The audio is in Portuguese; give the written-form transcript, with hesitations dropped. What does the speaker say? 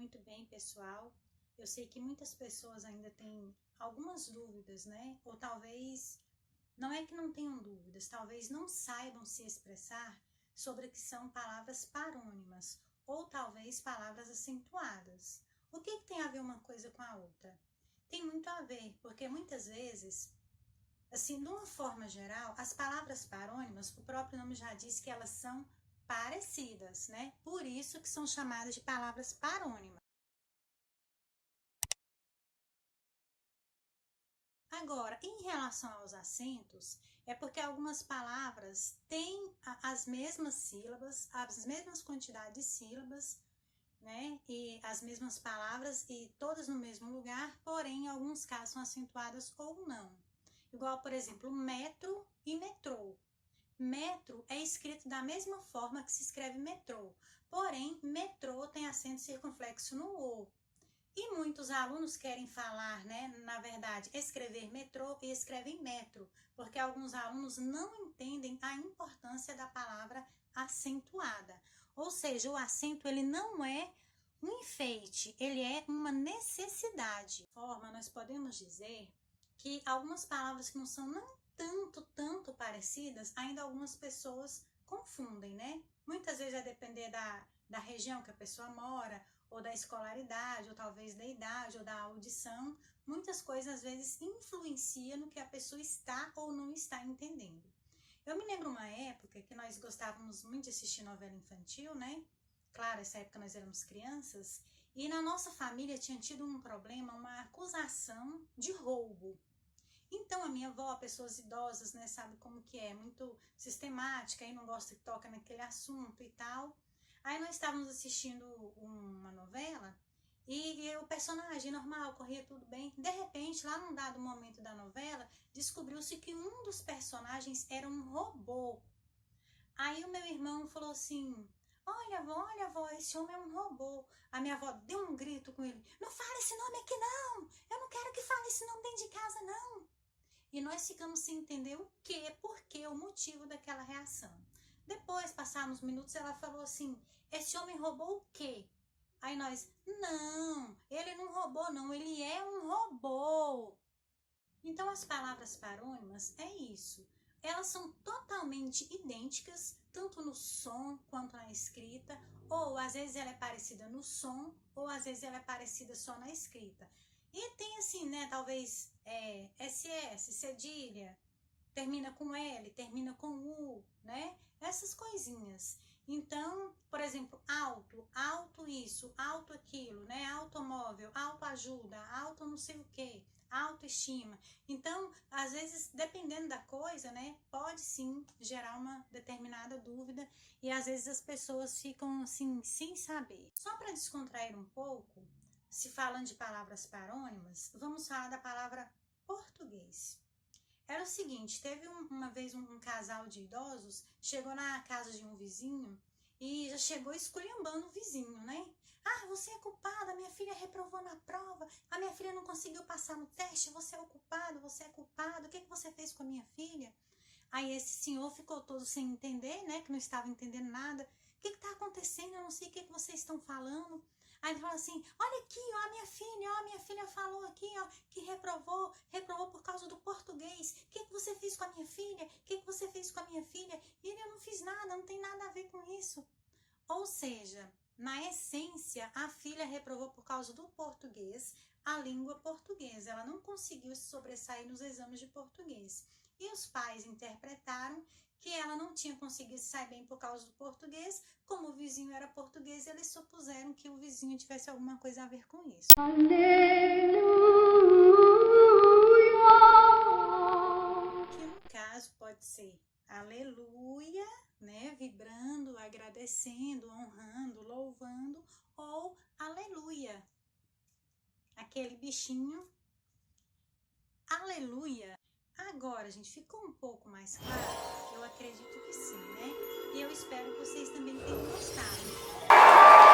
Muito bem, pessoal. Eu sei que muitas pessoas ainda têm algumas dúvidas, né? Ou talvez, não é que não tenham dúvidas, talvez não saibam se expressar sobre o que são palavras parônimas, ou talvez palavras acentuadas. O que tem a ver uma coisa com a outra? Tem muito a ver, porque muitas vezes, assim, de uma forma geral, as palavras parônimas, o próprio nome já diz que elas são parecidas, né? Por isso que são chamadas de palavras parônimas. Agora, em relação aos acentos, é porque algumas palavras têm as mesmas sílabas, as mesmas quantidades de sílabas, né? E as mesmas palavras e todas no mesmo lugar, porém, em alguns casos são acentuadas ou não. Igual, por exemplo, metro e metrô. Metro é escrito da mesma forma que se escreve metrô, porém, metrô tem acento circunflexo no O. E muitos alunos querem falar, né, na verdade, escrever metrô e escrevem metro, porque alguns alunos não entendem a importância da palavra acentuada. Ou seja, o acento ele não é um enfeite, ele é uma necessidade. De forma, nós podemos dizer que algumas palavras que não são tanto parecidas, ainda algumas pessoas confundem, né? Muitas vezes vai depender da região que a pessoa mora, ou da escolaridade, ou talvez da idade, ou da audição. Muitas coisas às vezes influenciam no que a pessoa está ou não está entendendo. Eu me lembro uma época que nós gostávamos muito de assistir novela infantil, né? Claro, essa época nós éramos crianças, e na nossa família tinha tido um problema, uma acusação de roubo. Então a minha avó, pessoas idosas, né, sabe como que é, muito sistemática, e não gosta que toca naquele assunto e tal. Aí nós estávamos assistindo uma novela e o personagem normal, corria tudo bem. De repente, lá num dado momento da novela, descobriu-se que um dos personagens era um robô. Aí o meu irmão falou assim: olha avó, esse homem é um robô. A minha avó deu um grito com ele: não fala esse nome aqui não, eu não quero que fale esse nome dentro de casa não. E nós ficamos sem entender o que, por que, o motivo daquela reação. Depois, passados minutos, ela falou assim: esse homem roubou o quê? Aí nós: não, ele não roubou não, ele é um robô. Então as palavras parônimas é isso. Elas são totalmente idênticas, tanto no som quanto na escrita, ou às vezes ela é parecida no som, ou às vezes ela é parecida só na escrita. E tem assim, né, talvez SS, cedilha, termina com L, termina com U, né? Essas coisinhas. Então, por exemplo, alto isso, alto aquilo, né? Automóvel, autoajuda, auto não sei o quê, autoestima. Então, às vezes, dependendo da coisa, né? Pode sim gerar uma determinada dúvida e às vezes as pessoas ficam assim, sem saber. Só para descontrair um pouco, se falando de palavras parônimas, vamos falar da palavra português. Era o seguinte, teve uma vez um casal de idosos, chegou na casa de um vizinho e já chegou esculhambando o vizinho, né? Ah, você é culpada, minha filha reprovou na prova, a minha filha não conseguiu passar no teste, você é o culpado, o que você fez com a minha filha? Aí esse senhor ficou todo sem entender, né, que não estava entendendo nada. O que está acontecendo? Eu não sei o que vocês estão falando. Aí ele falou assim: olha aqui, ó, a minha filha falou aqui, ó, que reprovou por causa do português. O que você fez com a minha filha? O que você fez com a minha filha? E ele: eu não fiz nada, não tem nada a ver com isso. Ou seja, na essência, a filha reprovou por causa do português, a língua portuguesa. Ela não conseguiu se sobressair nos exames de português. E os pais interpretaram que ela não tinha conseguido sair bem por causa do português. Como o vizinho era português, eles supuseram que o vizinho tivesse alguma coisa a ver com isso. Aleluia! Que no caso pode ser aleluia, né? Vibrando, agradecendo, honrando, louvando, ou aleluia, aquele bichinho. Aleluia. Agora, gente, ficou um pouco mais claro? Eu acredito que sim, né? E eu espero que vocês também tenham gostado.